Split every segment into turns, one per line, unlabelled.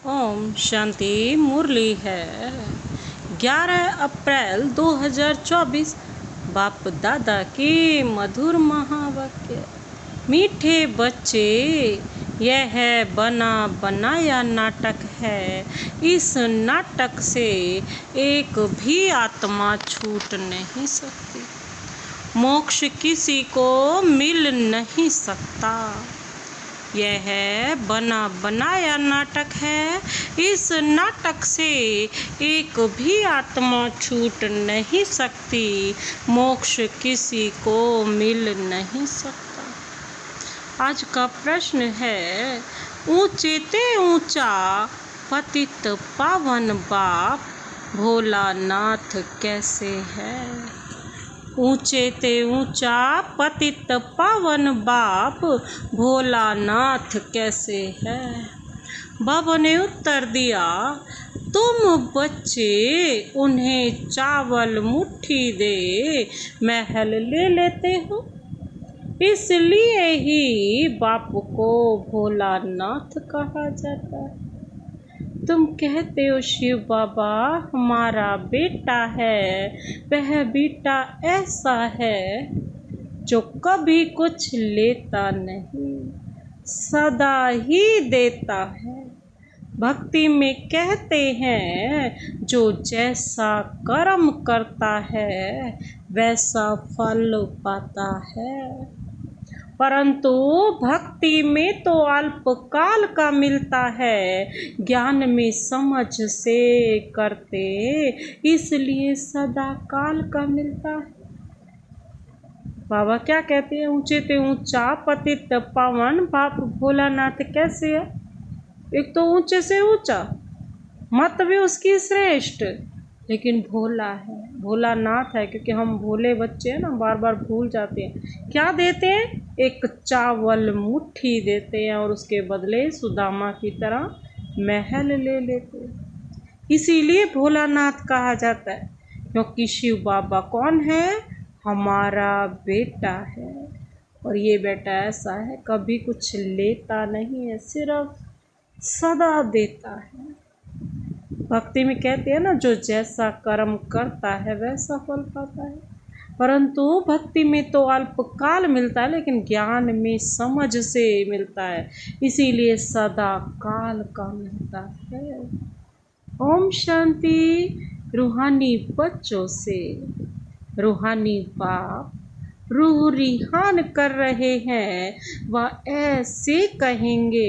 ओम शांति मुरली है 11 अप्रैल 2024। बाप दादा के मधुर महावाक्य। मीठे बच्चे, यह बना बनाया नाटक है। इस नाटक से एक भी आत्मा छूट नहीं सकती। मोक्ष किसी को मिल नहीं सकता। यह बना बनाया नाटक है। इस नाटक से एक भी आत्मा छूट नहीं सकती। मोक्ष किसी को मिल नहीं सकता। आज का प्रश्न है, ऊंचे ते ऊंचा पतित पावन बाप भोलानाथ कैसे है। ऊंचे ते ऊंचा पतित पावन बाप भोलानाथ कैसे है। बाबा ने उत्तर दिया, तुम बच्चे उन्हें चावल मुट्ठी दे महल ले लेते हो, इसलिए ही बाप को भोलानाथ कहा जाता है। तुम कहते हो शिव बाबा हमारा बेटा है, वह बेटा ऐसा है जो कभी कुछ लेता नहीं, सदा ही देता है। भक्ति में कहते हैं जो जैसा कर्म करता है वैसा फल पाता है, परंतु भक्ति में तो अल्पकाल का मिलता है, ज्ञान में समझ से करते इसलिए सदा काल का मिलता है। बाबा क्या कहते हैं, ऊंचे ते ऊंचा पतित पावन बाप भोलानाथ कैसे है। एक तो ऊंचे से ऊंचा, मत भी उसकी श्रेष्ठ, लेकिन भोला है, भोलानाथ है। क्योंकि हम भोले बच्चे हैं ना, बार बार भूल जाते हैं। क्या देते हैं, एक चावल मुट्ठी देते हैं और उसके बदले सुदामा की तरह महल ले लेते हैं। इसीलिए भोलानाथ कहा जाता है, क्योंकि शिव बाबा कौन है, हमारा बेटा है। और ये बेटा ऐसा है कभी कुछ लेता नहीं है, सिर्फ सदा देता है। भक्ति में कहते हैं ना, जो जैसा कर्म करता है वैसा फल पाता है, परंतु भक्ति में तो अल्पकाल मिलता है, लेकिन ज्ञान में समझ से मिलता है, इसीलिए सदा काल का मिलता है। ओम शांति। रूहानी बच्चों से रूहानी बाप रूह रिहान कर रहे हैं, वह ऐसे कहेंगे।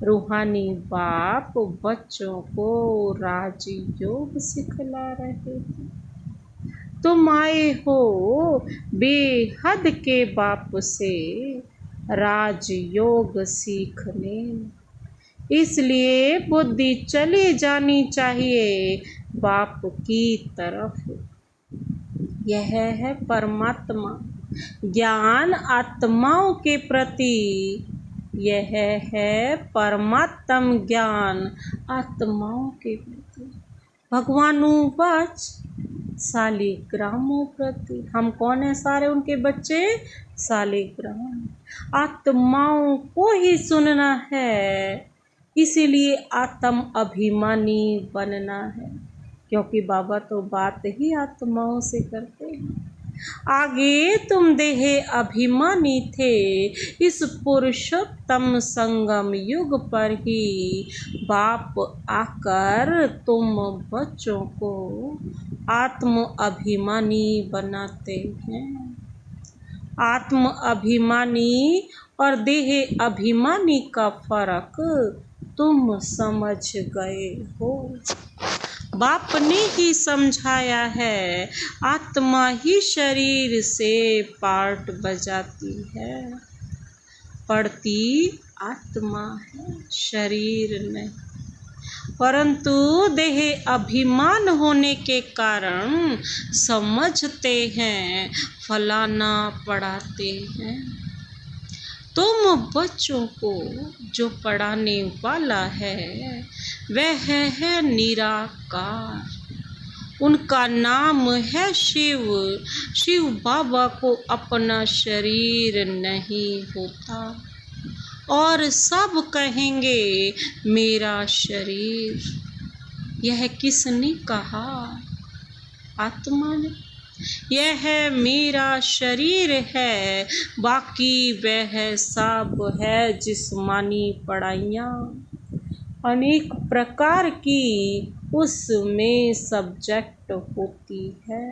रूहानी बाप बच्चों को राजयोग सिखला रहे हैं। तुम आए हो बेहद के बाप से राजयोग सीखने, इसलिए बुद्धि चली जानी चाहिए बाप की तरफ। यह है परमात्मा ज्ञान आत्माओं के प्रति। यह है परमात्म ज्ञान आत्माओं के प्रति। भगवानु वच शालिग्रामों प्रति। हम कौन है, सारे उनके बच्चे शालिग्राम। आत्माओं को ही सुनना है, इसीलिए आत्म अभिमानी बनना है, क्योंकि बाबा तो बात ही आत्माओं से करते हैं। आगे तुम देह अभिमानी थे, इस पुरुषोत्तम संगम युग पर ही बाप आकर तुम बच्चों को आत्म अभिमानी बनाते हैं। आत्म अभिमानी और देह अभिमानी का फर्क तुम समझ गए हो। बाप ने ही समझाया है, आत्मा ही शरीर से पार्ट बजाती है, पढ़ती आत्मा है, शरीर नहीं। परंतु देह अभिमान होने के कारण समझते हैं फलाना पढ़ाते हैं। तुम बच्चों को जो पढ़ाने वाला है वह है निराकार, उनका नाम है शिव। शिव बाबा को अपना शरीर नहीं होता, और सब कहेंगे मेरा शरीर। यह किसने कहा? आत्मा ने। यह मेरा शरीर है, बाकी वह सब है जिस्मानी पढ़ाइयाँ, अनेक प्रकार की उसमें सब्जेक्ट होती है।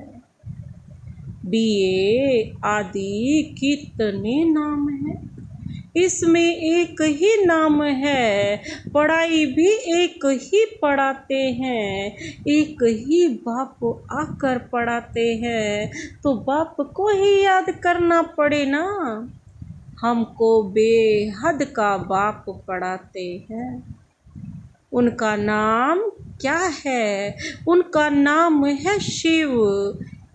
बीए आदि कितने नाम हैं, इसमें एक ही नाम है। पढ़ाई भी एक ही पढ़ाते हैं, एक ही बाप आकर पढ़ाते हैं, तो बाप को ही याद करना पड़े ना। हमको बेहद का बाप पढ़ाते हैं। उनका नाम क्या है? उनका नाम है शिव।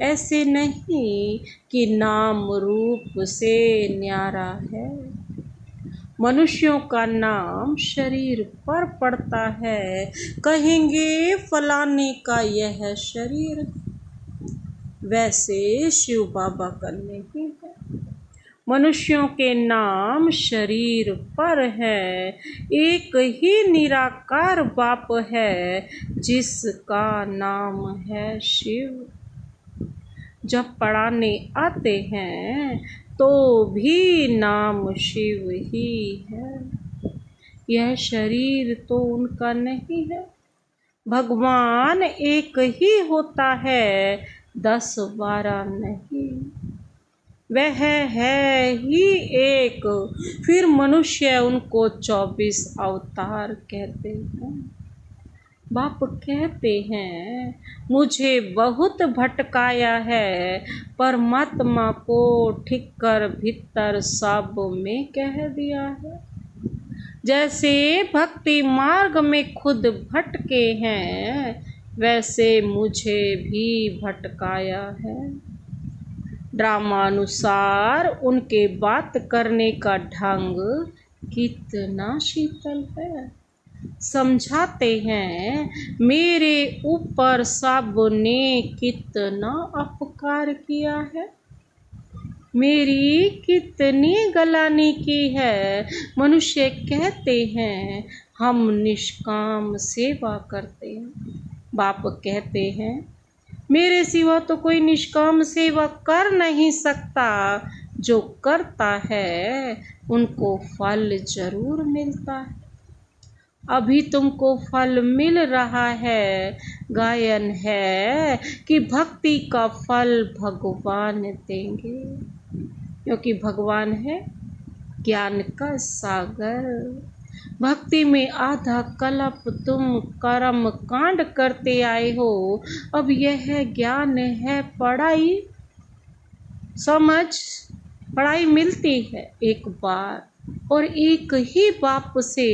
ऐसे नहीं कि नाम रूप से न्यारा है। मनुष्यों का नाम शरीर पर पड़ता है, कहेंगे फलाने का यह शरीर। वैसे शिव बाबा का नहीं है। मनुष्यों के नाम शरीर पर है। एक ही निराकार बाप है जिसका नाम है शिव। जब पढ़ाने आते हैं तो भी नाम शिव ही है। यह शरीर तो उनका नहीं है। भगवान एक ही होता है, 10-12 नहीं। वह है ही एक, फिर मनुष्य उनको 24 अवतार कहते हैं। बाप कहते हैं मुझे बहुत भटकाया है, परमात्मा को ठीक कर भीतर सब में कह दिया है। जैसे भक्ति मार्ग में खुद भटके हैं, वैसे मुझे भी भटकाया है। ड्रामानुसार उनके बात करने का ढंग कितना शीतल है। समझाते हैं मेरे ऊपर सबने कितना अपकार किया है, मेरी कितनी गलानी की है। मनुष्य कहते हैं हम निष्काम सेवा करते हैं। बाप कहते हैं मेरे सिवा तो कोई निष्काम सेवा कर नहीं सकता। जो करता है उनको फल जरूर मिलता है। अभी तुमको फल मिल रहा है। गायन है कि भक्ति का फल भगवान देंगे, क्योंकि भगवान है ज्ञान का सागर। भक्ति में आधा कल्प तुम कर्म कांड करते आए हो। अब यह ज्ञान है पढ़ाई। समझ, पढ़ाई मिलती है एक बार और एक ही बाप से।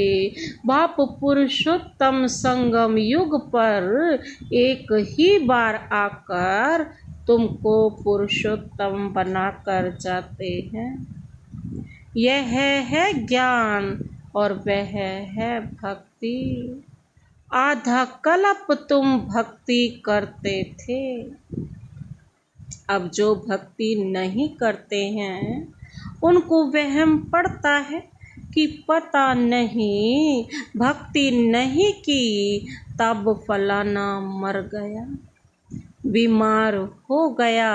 बाप पुरुषोत्तम संगम युग पर एक ही बार आकर तुमको पुरुषोत्तम बनाकर जाते हैं। यह है ज्ञान और वह है भक्ति। आधा कल्प तुम भक्ति करते थे, अब जो भक्ति नहीं करते हैं उनको वहम पड़ता है कि पता नहीं भक्ति नहीं की तब फलाना मर गया, बीमार हो गया,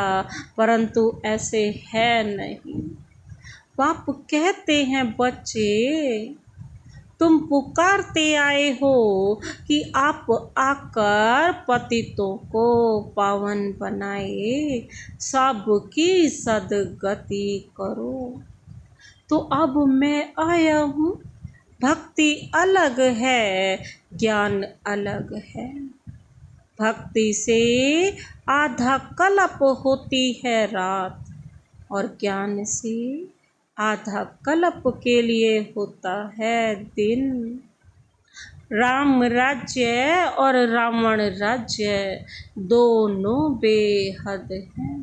परंतु ऐसे है नहीं। बाप कहते हैं बच्चे तुम पुकारते आए हो कि आप आकर पतितों को पावन बनाए, सबकी सदगति करो। तो अब मैं आया हूँ। भक्ति अलग है, ज्ञान अलग है। भक्ति से आधा कल्प होती है रात और ज्ञान से आधा कल्प के लिए होता है दिन। राम राज्य और रावण राज्य दोनों बेहद हैं।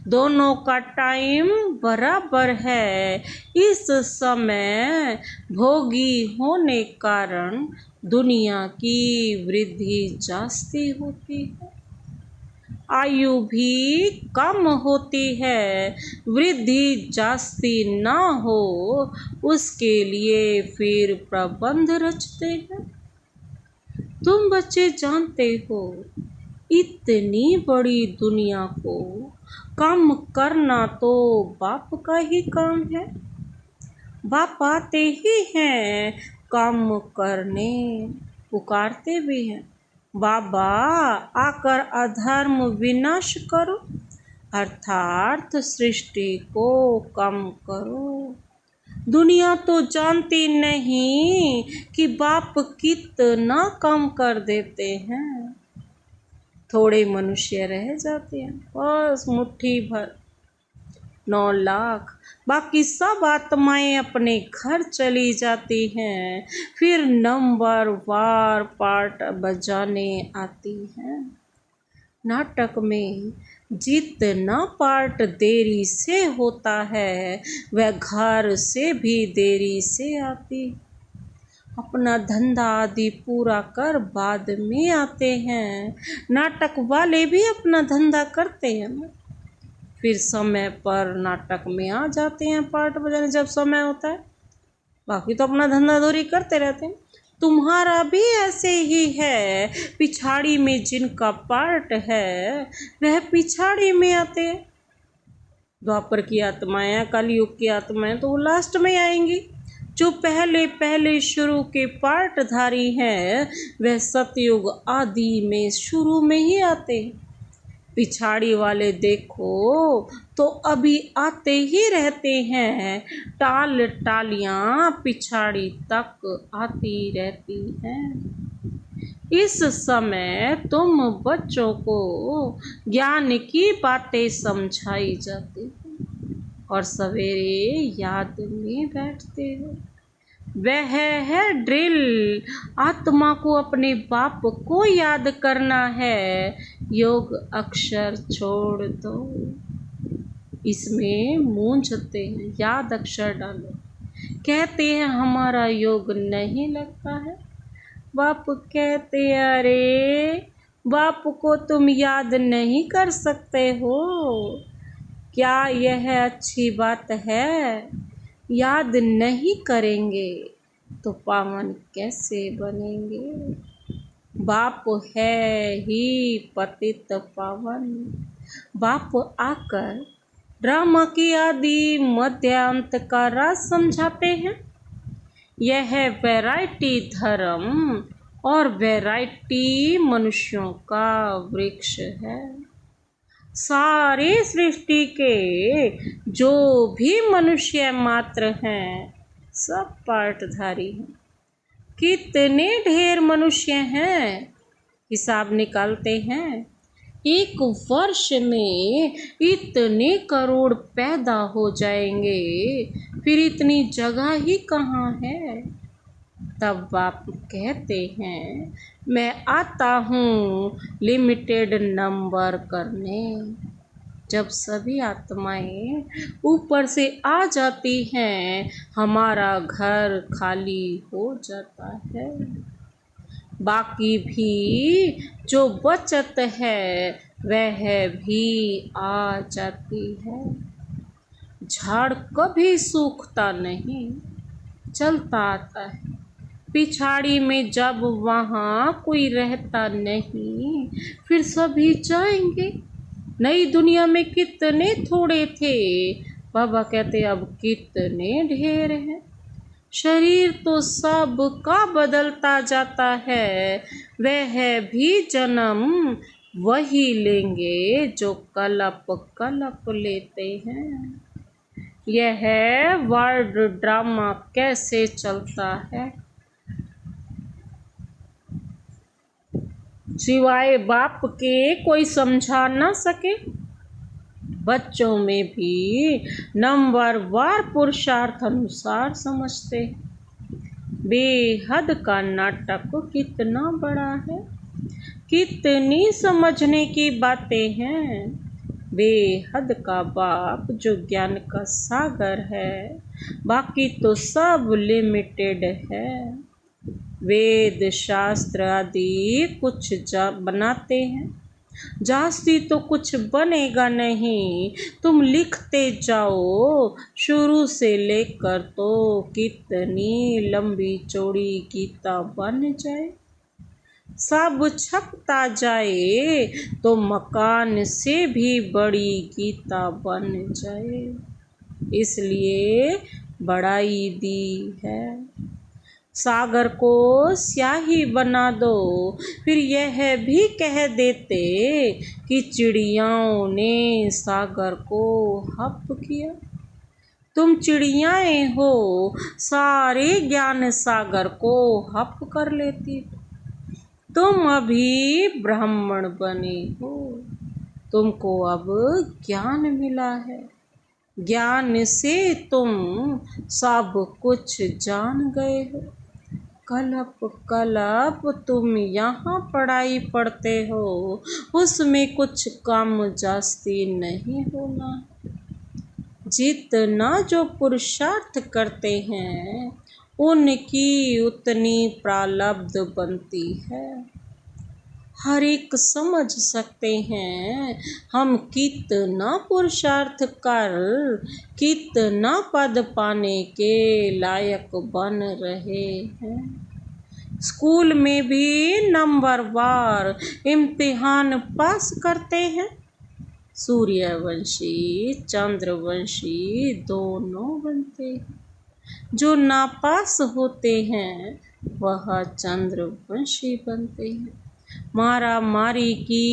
दोनों का टाइम बराबर है। इस समय भोगी होने कारण दुनिया की वृद्धि जास्ती होती है। आयु भी कम होती है, वृद्धि जास्ती ना हो, उसके लिए फिर प्रबंध रचते हैं। तुम बच्चे जानते हो, इतनी बड़ी दुनिया को कम करना तो बाप का ही काम है। बाप आते ही हैं काम करने, पुकारते भी हैं, बाबा आकर अधर्म विनाश करो, अर्थात सृष्टि को कम करो। दुनिया तो जानती नहीं कि बाप कितना कम कर देते हैं। थोड़े मनुष्य रह जाते हैं, बस मुट्ठी भर, 9 लाख, बाकी सब आत्माएं अपने घर चली जाती हैं, फिर नंबर वार पार्ट बजाने आती हैं। नाटक में जितना पार्ट देरी से होता है, वह घर से भी देरी से आती। अपना धंधा आदि पूरा कर बाद में आते हैं। नाटक वाले भी अपना धंधा करते हैं ना, फिर समय पर नाटक में आ जाते हैं पार्ट बजाने जब समय होता है, बाकी तो अपना धंधा धोरी करते रहते हैं। तुम्हारा भी ऐसे ही है, पिछाड़ी में जिनका पार्ट है वह पिछाड़ी में आते हैं। द्वापर की आत्माएं, कलयुग की आत्माएं तो वो लास्ट में आएंगी। जो पहले पहले शुरू के पार्टधारी हैं वह सतयुग आदि में शुरू में ही आते हैं। पिछाड़ी वाले देखो तो अभी आते ही रहते हैं, टाल टालियां पिछाड़ी तक आती रहती हैं। इस समय तुम बच्चों को ज्ञान की बातें समझाई जाती हैं और सवेरे याद में बैठते हो। वह है ड्रिल, आत्मा को अपने बाप को याद करना है, योग अक्षर छोड़ दो। इसमें मूंझते हैं, याद अक्षर डालो, कहते हैं हमारा योग नहीं लगता है। बाप कहते अरे बाप को तुम याद नहीं कर सकते हो, क्या यह अच्छी बात है? याद नहीं करेंगे तो पावन कैसे बनेंगे? बाप है ही पतित पावन। बाप आकर ड्रामा की आदि मध्यांत का राज समझाते हैं। यह वैरायटी धर्म और वैरायटी मनुष्यों का वृक्ष है। सारी सृष्टि के जो भी मनुष्य मात्र हैं सब पार्टधारी हैं। कितने ढेर मनुष्य हैं, हिसाब निकालते हैं। एक वर्ष में इतने करोड़ पैदा हो जाएंगे, फिर इतनी जगह ही कहाँ है? तब बाप कहते हैं मैं आता हूँ लिमिटेड नंबर करने। जब सभी आत्माएं ऊपर से आ जाती हैं, हमारा घर खाली हो जाता है। बाकी भी जो बचत है वह भी आ जाती है। झाड़ कभी सूखता नहीं, चलता आता है। पिछाड़ी में जब वहाँ कोई रहता नहीं, फिर सभी जाएंगे। नई दुनिया में कितने थोड़े थे, बाबा कहते अब कितने ढेर हैं। शरीर तो सब का बदलता जाता है, वह भी जन्म वही लेंगे जो कलप कलप लेते हैं। यह वर्ल्ड ड्रामा कैसे चलता है, सिवाय बाप के कोई समझा ना सके। बच्चों में भी नंबर वार पुरुषार्थ अनुसार समझते। बेहद का नाटक कितना बड़ा है, कितनी समझने की बातें हैं। बेहद का बाप जो ज्ञान का सागर है, बाकी तो सब लिमिटेड है। वेद शास्त्र आदि कुछ बनाते हैं, जास्ती तो कुछ बनेगा नहीं, तुम लिखते जाओ शुरू से लेकर तो कितनी लंबी चौड़ी किताब बन जाए। सब छपता जाए तो मकान से भी बड़ी किताब बन जाए। इसलिए बढ़ाई दी है। सागर को स्याही बना दो, फिर यह भी कह देते कि चिड़ियाओं ने सागर को हप किया। तुम चिड़ियाएं हो, सारे ज्ञान सागर को हप कर लेती। तुम अभी ब्राह्मण बने हो, तुमको अब ज्ञान मिला है। ज्ञान से तुम सब कुछ जान गए हो। कलप कलप तुम यहाँ पढ़ाई पढ़ते हो, उसमें कुछ कम जास्ती नहीं होना। जितना जो पुरुषार्थ करते हैं उनकी उतनी प्रारब्ध बनती है। हर एक समझ सकते हैं हम कितना पुरुषार्थ कर कितना पद पाने के लायक बन रहे हैं। स्कूल में भी नंबरवार इम्तिहान पास करते हैं। सूर्यवंशी चंद्रवंशी दोनों बनते हैं। जो नापास होते हैं वह चंद्रवंशी बनते हैं। मारा मारी की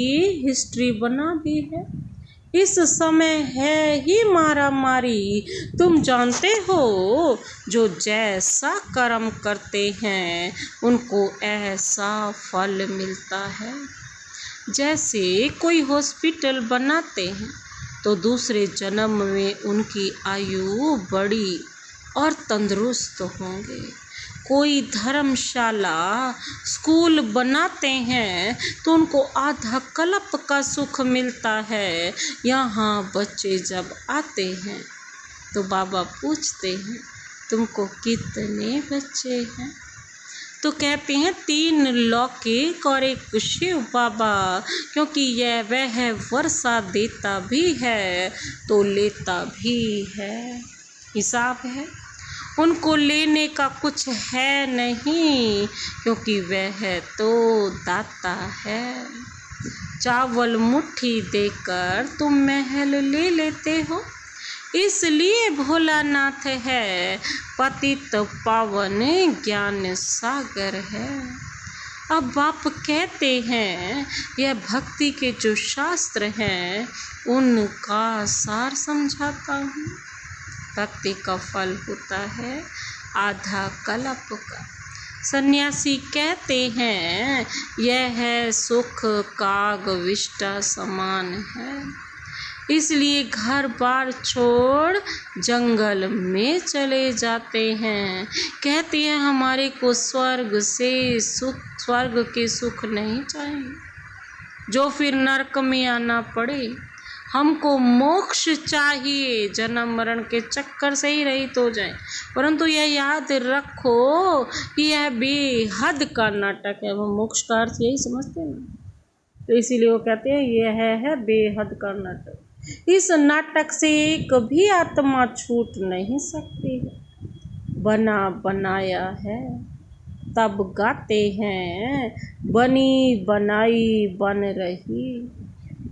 हिस्ट्री बना दी है। इस समय है ही मारा मारी। तुम जानते हो जो जैसा कर्म करते हैं उनको ऐसा फल मिलता है। जैसे कोई हॉस्पिटल बनाते हैं तो दूसरे जन्म में उनकी आयु बड़ी और तंदुरुस्त होंगे। कोई धर्मशाला स्कूल बनाते हैं तो उनको आधा कल्प का सुख मिलता है। यहाँ बच्चे जब आते हैं तो बाबा पूछते हैं तुमको कितने बच्चे हैं, तो कहते हैं 3 लौकिक और 1 शिव बाबा, क्योंकि यह वह वर्षा देता भी है तो लेता भी है। हिसाब है, उनको लेने का कुछ है नहीं, क्योंकि वह तो दाता है। चावल मुट्ठी देकर तुम महल ले लेते हो, इसलिए भोलानाथ है। पतित पावन ज्ञान सागर है। अब बाप कहते हैं यह भक्ति के जो शास्त्र हैं उनका सार समझाता हूँ। भक्ति का फल होता है आधा कल्प का। सन्यासी कहते हैं यह है सुख काग विष्टा समान है, इसलिए घर बार छोड़ जंगल में चले जाते हैं। कहते हैं हमारे को स्वर्ग के सुख नहीं चाहिए जो फिर नरक में आना पड़े। हमको मोक्ष चाहिए, जन्म मरण के चक्कर से ही रहित हो जाए। परंतु यह याद रखो कि यह बेहद का नाटक है। वो मोक्ष का अर्थ यही समझते हैं ना, तो इसीलिए वो कहते हैं यह है बेहद का नाटक। इस नाटक से कभी आत्मा छूट नहीं सकती है। बना बनाया है तब गाते हैं बनी बनाई बन रही।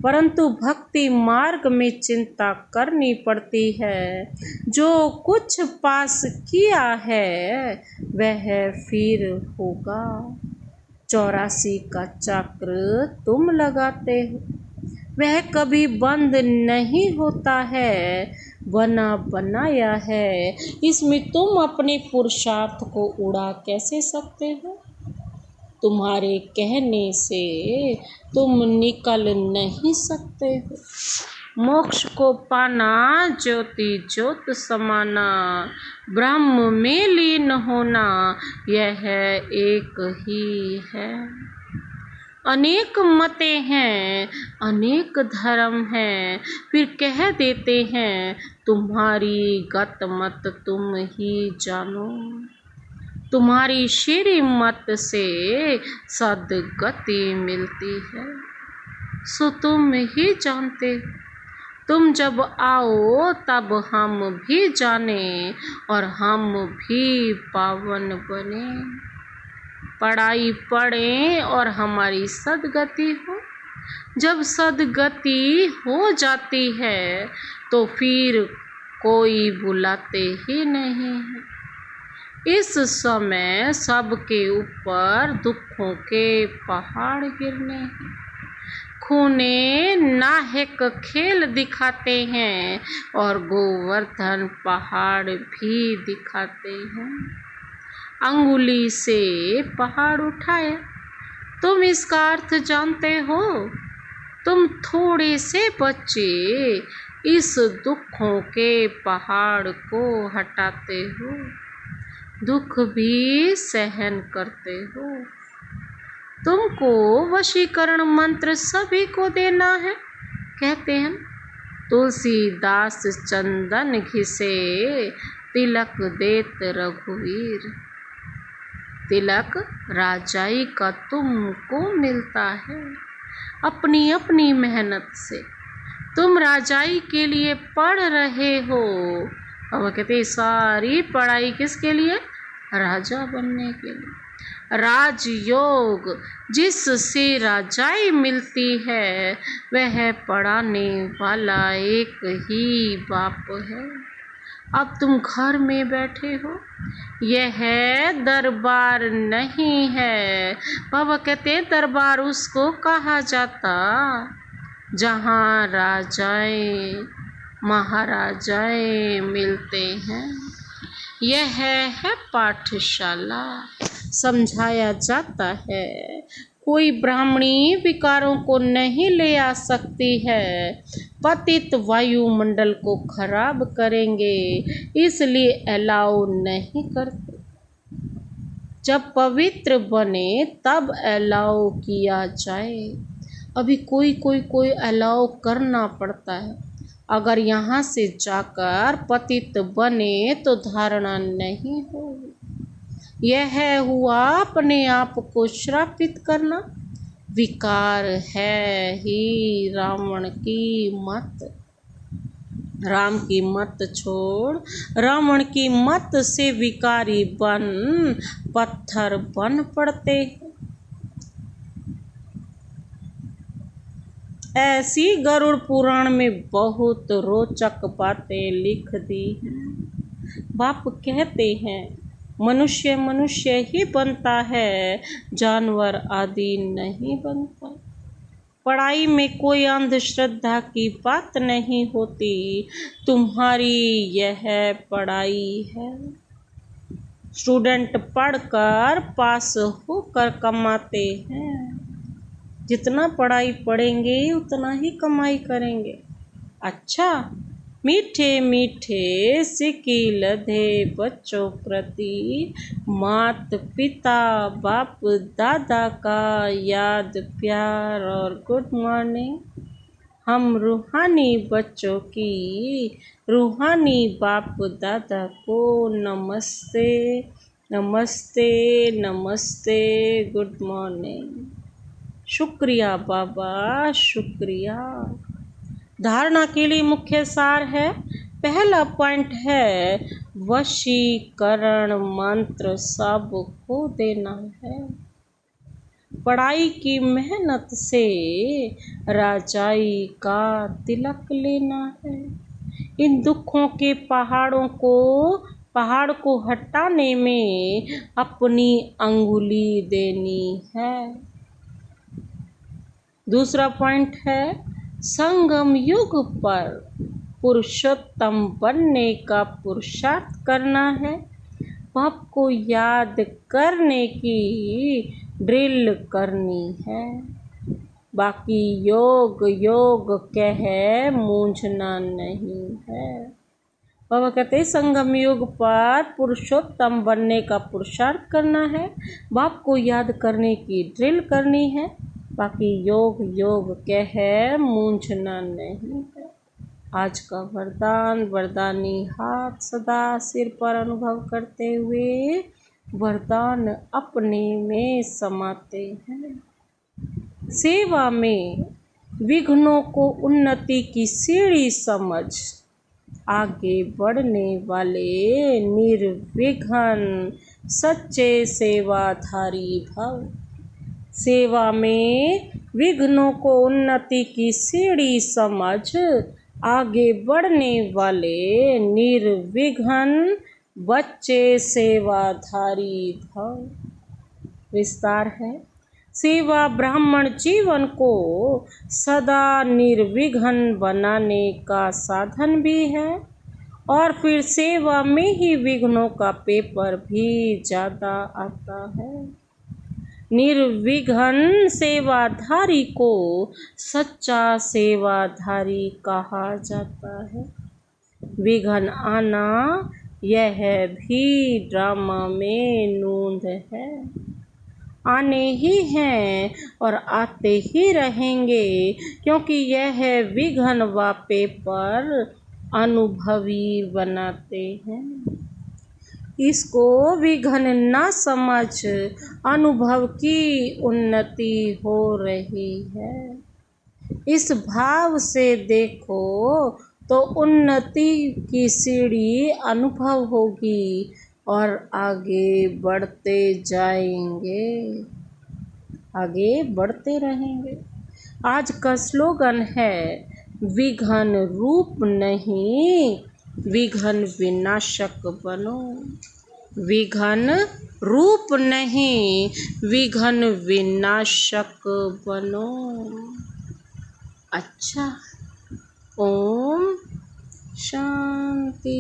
परंतु भक्ति मार्ग में चिंता करनी पड़ती है। जो कुछ पास किया है वह फिर होगा। 84 का चक्र तुम लगाते हो, वह कभी बंद नहीं होता है। बना बनाया है, इसमें तुम अपने पुरुषार्थ को उड़ा कैसे सकते हो। तुम्हारे कहने से तुम निकल नहीं सकते हो। मोक्ष को पाना ज्योति ज्योत समाना, ब्रह्म में लीन होना यह एक ही है। अनेक मतें हैं, अनेक धर्म हैं, फिर कह देते हैं तुम्हारी गत मत तुम ही जानो। तुम्हारी श्री मत से सद्गति मिलती है। सो तुम ही जानते। तुम जब आओ तब हम भी जाने और हम भी पावन बने। पढ़ाई पढ़ें और हमारी सदगति हो। जब सदगति हो जाती है तो फिर कोई बुलाते ही नहीं है। इस समय सबके ऊपर दुखों के पहाड़ गिरने हैं। खूने नाहक खेल दिखाते हैं और गोवर्धन पहाड़ भी दिखाते हैं। अंगुली से पहाड़ उठाया, तुम इसका अर्थ जानते हो। तुम थोड़े से बच्चे इस दुखों के पहाड़ को हटाते हो, दुख भी सहन करते हो। तुमको वशीकरण मंत्र सभी को देना है, कहते हैं। तुलसीदास चंदन घिसे तिलक देत रघुवीर। तिलक राजाई का तुमको मिलता है अपनी अपनी मेहनत से। तुम राजाई के लिए पढ़ रहे हो। अब कहते सारी पढ़ाई किसके लिए? राजा बनने के लिए। राजयोग जिससे राजाई मिलती है वह पढ़ाने वाला एक ही बाप है। अब तुम घर में बैठे हो, यह दरबार नहीं है। बाबा कहते हैं दरबार उसको कहा जाता जहाँ राजाएं महाराजाएं मिलते हैं। यह है पाठशाला, समझाया जाता है। कोई ब्राह्मणी विकारों को नहीं ले आ सकती है, पतित वायुमंडल को खराब करेंगे, इसलिए अलाउ नहीं करते। जब पवित्र बने तब अलाउ किया जाए। अभी कोई अलाउ करना पड़ता है। अगर यहाँ से जाकर पतित बने तो धारणा नहीं होगी। यह हुआ अपने आप को श्रापित करना। विकार है ही रावण की मत। राम की मत छोड़ रावण की मत से विकारी बन पत्थर बन पड़ते हैं। ऐसी गरुड़ पुराण में बहुत रोचक बातें लिख दी हैं। बाप कहते हैं मनुष्य मनुष्य ही बनता है, जानवर आदि नहीं बनता। पढ़ाई में कोई अंधश्रद्धा की बात नहीं होती। तुम्हारी यह पढ़ाई है। स्टूडेंट पढ़कर पास होकर कमाते हैं। जितना पढ़ाई पढ़ेंगे उतना ही कमाई करेंगे। अच्छा, मीठे मीठे सिक्की लधे बच्चों प्रति मात पिता बाप दादा का याद प्यार और गुड मॉर्निंग। हम रूहानी बच्चों की रूहानी बाप दादा को नमस्ते नमस्ते नमस्ते, गुड मॉर्निंग। शुक्रिया बाबा, शुक्रिया। धारणा के लिए मुख्य सार है। पहला पॉइंट है वशीकरण मंत्र सबको देना है। पढ़ाई की मेहनत से राजाई का तिलक लेना है। इन दुखों के पहाड़ को हटाने में अपनी अंगुली देनी है। दूसरा पॉइंट है संगम युग पर पुरुषोत्तम बनने का पुरुषार्थ करना है। बाप को याद करने की ड्रिल करनी है। बाकी योग योग कह मूंझना नहीं है। बाबा कहते हैं संगम युग पर पुरुषोत्तम बनने का पुरुषार्थ करना है। बाप को याद करने की ड्रिल करनी है। बाकी योग योग कह मूंझना नहीं है। आज का वरदान, वरदानी हाथ सदा सिर पर अनुभव करते हुए वरदान अपने में समाते हैं। सेवा में विघ्नों को उन्नति की सीढ़ी समझ, आगे बढ़ने वाले निर्विघ्न सच्चे सेवाधारी भव। सेवा में विघ्नों को उन्नति की सीढ़ी समझ, आगे बढ़ने वाले निर्विघ्न बच्चे सेवाधारी भव। विस्तार है। सेवा ब्राह्मण जीवन को सदा निर्विघ्न बनाने का साधन भी है, और फिर सेवा में ही विघ्नों का पेपर भी ज़्यादा आता है। निर्विघ्न सेवाधारी को सच्चा सेवाधारी कहा जाता है। विघ्न आना यह भी ड्रामा में नूंद है। आने ही हैं और आते ही रहेंगे, क्योंकि यह विघ्न व पेपर अनुभवी बनाते हैं। इसको विघ्न न समझ अनुभव की उन्नति हो रही है। इस भाव से देखो तो उन्नति की सीढ़ी अनुभव होगी और आगे बढ़ते जाएंगे, आगे बढ़ते रहेंगे। आज का स्लोगन है, विघ्न रूप नहीं विघ्न विनाशक बनो। विघ्न रूप नहीं विघ्न विनाशक बनो। अच्छा, ओम शांति।